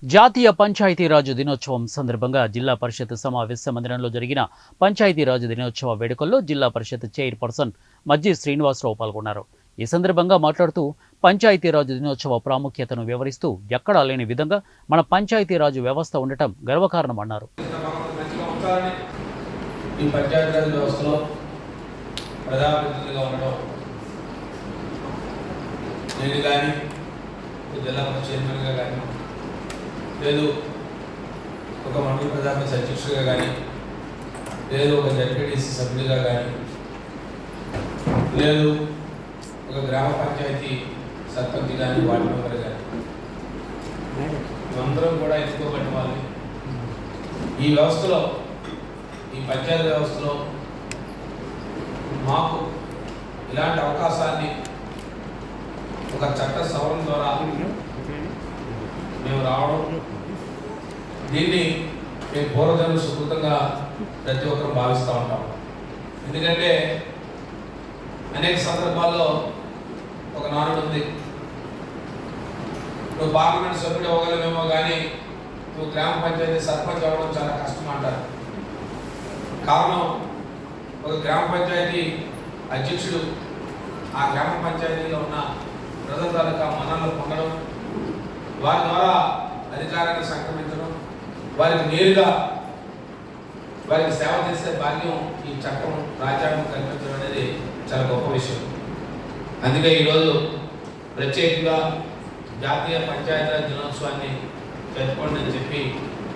జాతీయ పంచాయతీరాజ్ దినోత్సవం సందర్భంగా జిల్లా పరిషత్ సమావేశ మందిరంలో జరిగిన పంచాయతీరాజ్ దినోత్సవ వేడుకల్లో జిల్లా పరిషత్ చైర్పర్సన్ మజ్జి శ్రీనివాసరావు పాల్గొన్నారు. ఈ సందర్భంగా మాట్లాడుతూ పంచాయతీరాజ్ దినోత్సవ ప్రాముఖ్యతను వివరిస్తూ ఎక్కడా లేని విధంగా మన పంచాయతీరాజ్ వ్యవస్థ ఉండటం గర్వకారణమన్నారు. లేదు ఒక మండల ప్రజాపతి అధ్యక్షుడిగా కానీ, లేదు ఒక జడ్పీటీసీ సభ్యుడిగా కానీ, లేదు ఒక గ్రామ పంచాయతీ సర్పంచ్ కానీ, వార్డు మెంబర్ కానీ, మేమందరం కూడా ఎన్నుకోబడిన వాళ్ళు. ఈ వ్యవస్థలో, ఈ పంచాయతీ వ్యవస్థలో మాకు ఇలాంటి అవకాశాన్ని ఒక చట్ట సవరణ ద్వారా మేము రావడం, దీన్ని మేము పూర్వజన్మ సుకృతంగా ప్రతి ఒక్కరు భావిస్తూ ఉంటాం. ఎందుకంటే అనేక సందర్భాల్లో ఒక నానుడు ఉంది, నువ్వు పార్లమెంట్ సభ్యుడు అవ్వగలమేమో కానీ నువ్వు గ్రామ పంచాయతీ సర్పంచ్ అవ్వడం చాలా కష్టం అంటారు. కారణం, ఒక గ్రామ పంచాయతీ అధ్యక్షుడు ఆ గ్రామ పంచాయతీలో ఉన్న ప్రజల తాలూకా మన్ననలు పొందడం, వారి ద్వారా అధికారాన్ని సంక్రమించడం, వారికి నేరుగా వారికి సేవ చేసే భాగ్యం ఈ చట్టం రాజ్యాంగం కల్పించడం అనేది చాలా గొప్ప విషయం. అందుకే ఈరోజు ప్రత్యేకంగా జాతీయ పంచాయతీరాజ్ దినోత్సవాన్ని జరుపుకోండి అని చెప్పి